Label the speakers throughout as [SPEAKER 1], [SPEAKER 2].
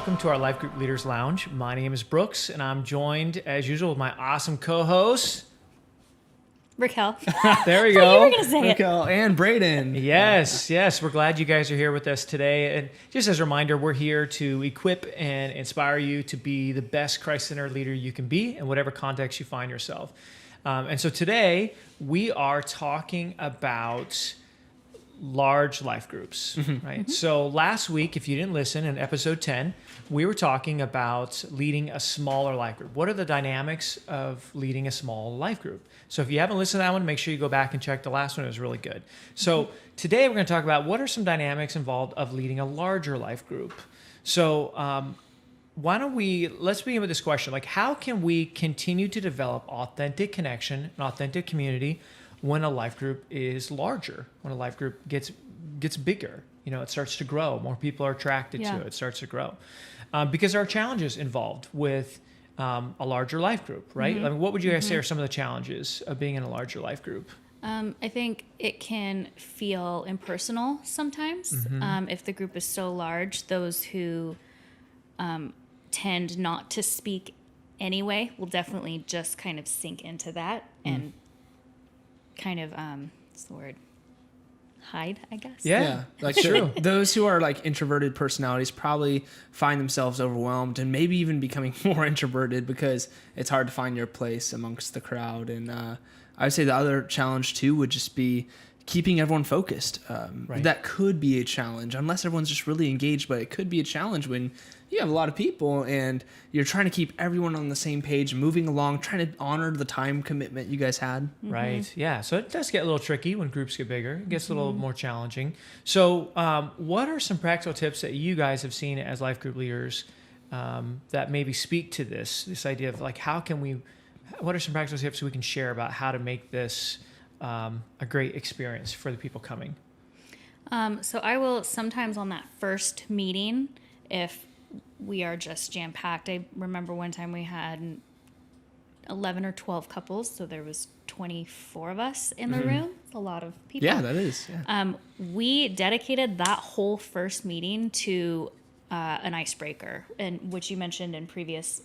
[SPEAKER 1] welcome to our Life Group Leaders Lounge. My name is Brooks, and I'm joined, as usual, with my awesome co-host,
[SPEAKER 2] Raquel.
[SPEAKER 1] There we
[SPEAKER 2] You
[SPEAKER 1] go.
[SPEAKER 2] were going to say
[SPEAKER 3] Raquel and Braden.
[SPEAKER 1] Yes. We're glad you guys are here with us today. And just as a reminder, we're here to equip and inspire you to be the best Christ-centered leader you can be in whatever context you find yourself. And so today, we are talking about large life groups, right? So last week, if you didn't listen, in episode 10, we were talking about leading a smaller life group. What are the dynamics of leading a small life group? So if you haven't listened to that one, make sure you go back and check the last one. It was really good. So today we're going to talk about what are some dynamics involved of leading a larger life group. So let's begin with this question. Like, how can we continue to develop authentic connection and authentic community when a life group is larger, when a life group gets bigger? You know, it starts to grow. More people are attracted to it. It starts to grow. Because there are challenges involved with a larger life group, right? I mean, what would you guys say are some of the challenges of being in a larger life group?
[SPEAKER 2] I think it can feel impersonal sometimes. If the group is so large, those who tend not to speak anyway will definitely just kind of sink into that and kind of, what's the word? Hide, I guess.
[SPEAKER 1] Yeah.
[SPEAKER 3] Like those who are like introverted personalities probably find themselves overwhelmed and maybe even becoming more introverted because it's hard to find your place amongst the crowd. And I would say the other challenge too would just be keeping everyone focused.
[SPEAKER 1] Right.
[SPEAKER 3] That could be a challenge unless everyone's just really engaged, but it could be a challenge when you have a lot of people and you're trying to keep everyone on the same page, moving along, trying to honor the time commitment you guys had.
[SPEAKER 1] Right. Yeah. So it does get a little tricky when groups get bigger. It gets a little more challenging. So what are some practical tips that you guys have seen as life group leaders that maybe speak to this idea of like, what are some practical tips we can share about how to make this a great experience for the people coming?
[SPEAKER 2] So I will sometimes on that first meeting, if we are just jam-packed. I remember one time we had 11 or 12 couples, so there was 24 of us in the room. It's a lot of people.
[SPEAKER 3] Yeah, that is. Yeah.
[SPEAKER 2] We dedicated that whole first meeting to an icebreaker, and which you mentioned in previous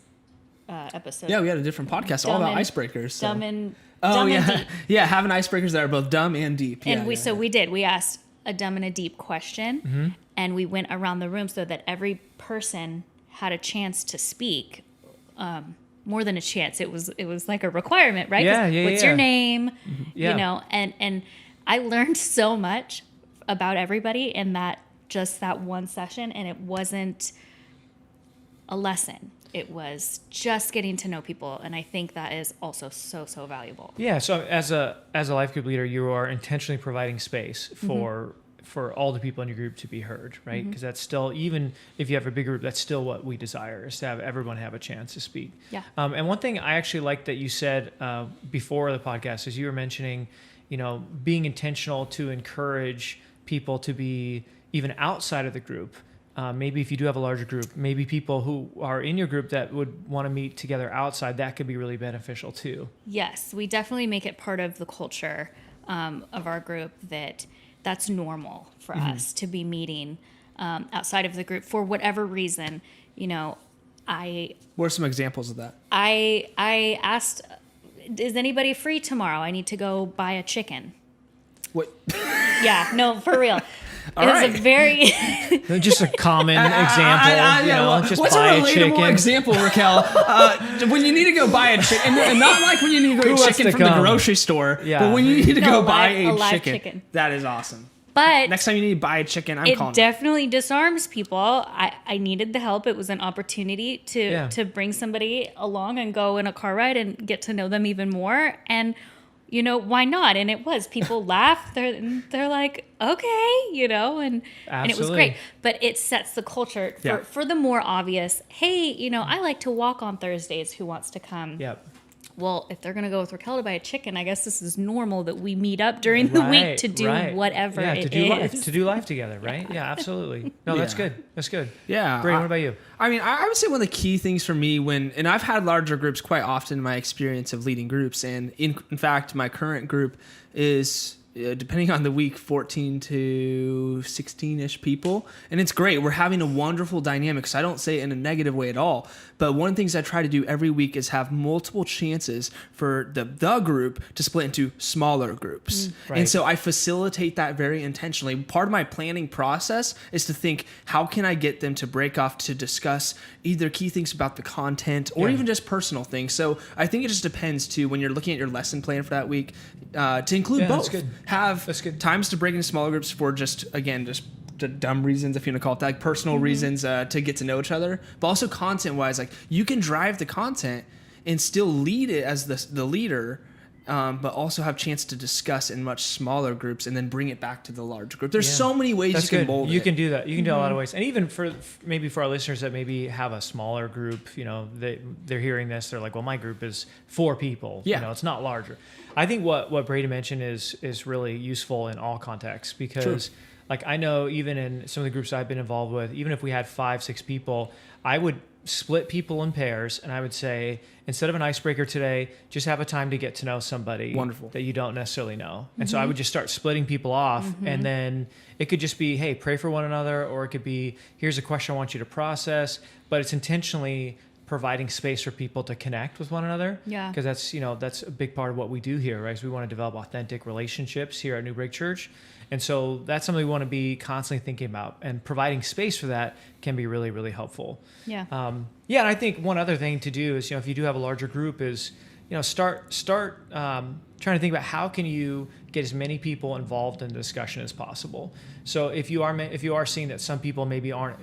[SPEAKER 2] episodes.
[SPEAKER 3] Yeah, we had a different podcast all about icebreakers. So.
[SPEAKER 2] Dumb and
[SPEAKER 3] yeah.
[SPEAKER 2] deep.
[SPEAKER 3] Yeah, having icebreakers that are both dumb and deep.
[SPEAKER 2] And we asked a dumb and a deep question, and we went around the room so that every person had a chance to speak. More than a chance, it was like a requirement, right? What's your name? You know, and I learned so much about everybody in that one session, and it wasn't a lesson. It was just getting to know people, and I think that is also so valuable.
[SPEAKER 1] Yeah. So as a life group leader, you are intentionally providing space for all the people in your group to be heard, right? Because that's still, even if you have a big group, that's still what we desire, is to have everyone have a chance to speak.
[SPEAKER 2] Yeah.
[SPEAKER 1] And one thing I actually liked that you said before the podcast is you were mentioning, you know, being intentional to encourage people to be even outside of the group. Maybe if you do have a larger group, maybe people who are in your group that would want to meet together outside, that could be really beneficial too.
[SPEAKER 2] Yes, we definitely make it part of the culture of our group that's normal for us to be meeting outside of the group for whatever reason. You know,
[SPEAKER 3] what are some examples of that?
[SPEAKER 2] I asked, is anybody free tomorrow? I need to go buy a chicken.
[SPEAKER 3] What?
[SPEAKER 2] Yeah, no, for real.
[SPEAKER 3] All
[SPEAKER 2] it
[SPEAKER 3] right.
[SPEAKER 2] was a very
[SPEAKER 1] just a common example. Just
[SPEAKER 3] what's
[SPEAKER 1] buy
[SPEAKER 3] a
[SPEAKER 1] a
[SPEAKER 3] relatable
[SPEAKER 1] chicken.
[SPEAKER 3] example, Raquel? When you need to go buy a chicken, and not like when you need to go
[SPEAKER 1] Who
[SPEAKER 3] get
[SPEAKER 1] wants
[SPEAKER 3] chicken
[SPEAKER 1] to
[SPEAKER 3] from the
[SPEAKER 1] come?
[SPEAKER 3] grocery store,
[SPEAKER 1] Yeah.
[SPEAKER 3] but when you need to go buy
[SPEAKER 2] a live chicken.
[SPEAKER 3] That is awesome.
[SPEAKER 2] But
[SPEAKER 3] Next time you need to buy a chicken, I'm
[SPEAKER 2] it
[SPEAKER 3] calling.
[SPEAKER 2] definitely disarms people. I needed the help. It was an opportunity to bring somebody along and go in a car ride and get to know them even more. And you know, why not? And it was. People laugh. They're like, okay, you know, and it was great. But it sets the culture for the more obvious, hey, you know, I like to walk on Thursdays. Who wants to come?
[SPEAKER 1] Yep.
[SPEAKER 2] Well, if they're going to go with Raquel to buy a chicken, I guess this is normal that we meet up during the week to do whatever it is.
[SPEAKER 1] To do life together, right? Yeah, absolutely. No, that's good. That's good.
[SPEAKER 3] Yeah.
[SPEAKER 1] Braden, what about you?
[SPEAKER 3] I mean, I would say one of the key things for me and I've had larger groups quite often in my experience of leading groups. And in fact, my current group is depending on the week, 14 to 16-ish people. And it's great. We're having a wonderful dynamic. So I don't say it in a negative way at all. But one of the things I try to do every week is have multiple chances for the group to split into smaller groups.
[SPEAKER 1] Right.
[SPEAKER 3] And so I facilitate that very intentionally. Part of my planning process is to think, how can I get them to break off to discuss either key things about the content or even just personal things. So I think it just depends too, when you're looking at your lesson plan for that week, to include both.
[SPEAKER 1] That's good.
[SPEAKER 3] Have
[SPEAKER 1] That's good.
[SPEAKER 3] times to break into smaller groups for just the dumb reasons, if you want to call it that, like personal reasons to get to know each other, but also content-wise, like you can drive the content and still lead it as the leader, but also have chance to discuss in much smaller groups and then bring it back to the large group. There's so many ways you can mold it.
[SPEAKER 1] You can do that. You can do a lot of ways. And even for our listeners that maybe have a smaller group, they're hearing this, they're like, well, my group is 4 people.
[SPEAKER 3] Yeah.
[SPEAKER 1] It's not larger. I think what Brady mentioned is really useful in all contexts because like I know even in some of the groups I've been involved with, even if we had 5-6 people, I would split people in pairs and I would say, instead of an icebreaker today, just have a time to get to know somebody that you don't necessarily know. And so I would just start splitting people off and then it could just be, hey, pray for one another, or it could be, here's a question I want you to process, but it's intentionally providing space for people to connect with one another.
[SPEAKER 2] Yeah.
[SPEAKER 1] Because that's a big part of what we do here, right? So we want to develop authentic relationships here at Newbreak Church. And so that's something we want to be constantly thinking about, and providing space for that can be really, really helpful.
[SPEAKER 2] Yeah.
[SPEAKER 1] And I think one other thing to do is, if you do have a larger group, is, start trying to think about how can you get as many people involved in the discussion as possible. So if you are seeing that some people maybe aren't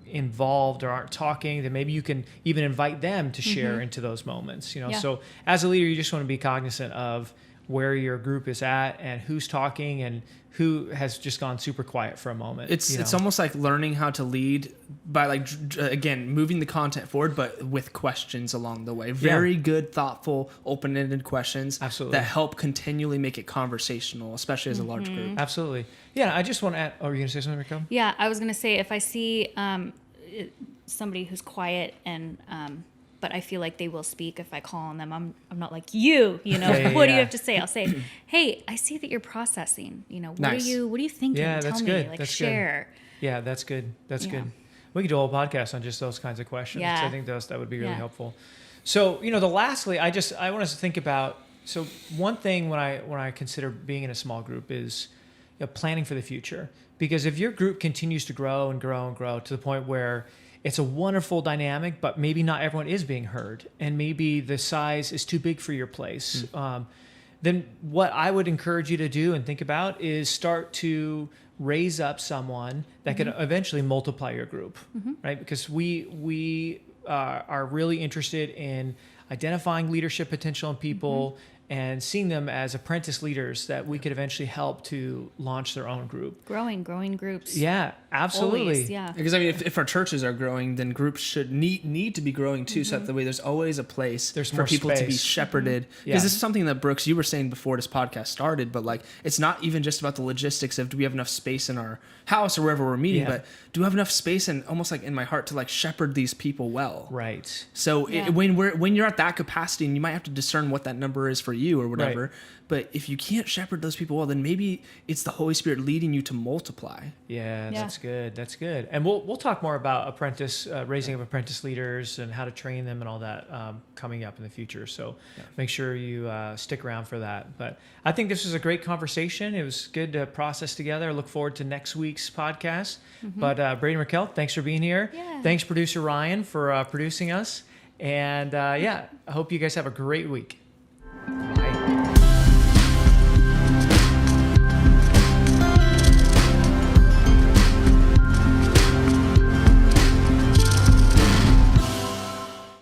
[SPEAKER 1] involved or aren't talking, then maybe you can even invite them to share into those moments. So as a leader, you just want to be cognizant of where your group is at and who's talking and who has just gone super quiet for a moment.
[SPEAKER 3] It's almost like learning how to lead by again, moving the content forward, but with questions along the way. Very good, thoughtful, open-ended questions.
[SPEAKER 1] Absolutely.
[SPEAKER 3] That help continually make it conversational, especially as a large group.
[SPEAKER 1] Absolutely. Yeah. I just want to add, are you going to say something, Raquel?
[SPEAKER 2] Yeah. I was going to say, if I see somebody who's quiet and, but I feel like they will speak if I call on them. I'm not like, what do you have to say? I'll say, hey, I see that you're processing. What are you thinking?
[SPEAKER 1] Yeah,
[SPEAKER 2] Tell
[SPEAKER 1] that's
[SPEAKER 2] me.
[SPEAKER 1] good.
[SPEAKER 2] Like,
[SPEAKER 1] That's
[SPEAKER 2] share.
[SPEAKER 1] Good. Yeah, that's good. That's good. We could do a whole podcast on just those kinds of questions.
[SPEAKER 2] Yeah.
[SPEAKER 1] I think that would be really helpful. So, lastly, I want us to think about, so one thing when I consider being in a small group is planning for the future. Because if your group continues to grow and grow and grow to the point where it's a wonderful dynamic, but maybe not everyone is being heard, and maybe the size is too big for your place, then what I would encourage you to do and think about is start to raise up someone that can eventually multiply your group, right? Because we are really interested in identifying leadership potential in people and seeing them as apprentice leaders that we could eventually help to launch their own group.
[SPEAKER 2] Growing groups.
[SPEAKER 1] Yeah, absolutely.
[SPEAKER 2] Always, yeah.
[SPEAKER 3] Because if our churches are growing, then groups should need to be growing too. So that the way there's always a place for people to be shepherded. Because this is something that, Brooks, you were saying before this podcast started, but it's not even just about the logistics of, do we have enough space in our house or wherever we're meeting, but do we have enough space and almost like in my heart to shepherd these people well?
[SPEAKER 1] Right.
[SPEAKER 3] So when you're at that capacity, and you might have to discern what that number is for you or whatever, but if you can't shepherd those people well, then maybe it's the Holy Spirit leading you to multiply.
[SPEAKER 1] Yeah. That's good. That's good. And we'll talk more about raising of apprentice leaders and how to train them and all that coming up in the future. So make sure you stick around for that. But I think this was a great conversation. It was good to process together. I look forward to next week's podcast. But Brady and Raquel, thanks for being here.
[SPEAKER 2] Yeah.
[SPEAKER 1] Thanks, producer Ryan, for producing us. And I hope you guys have a great week.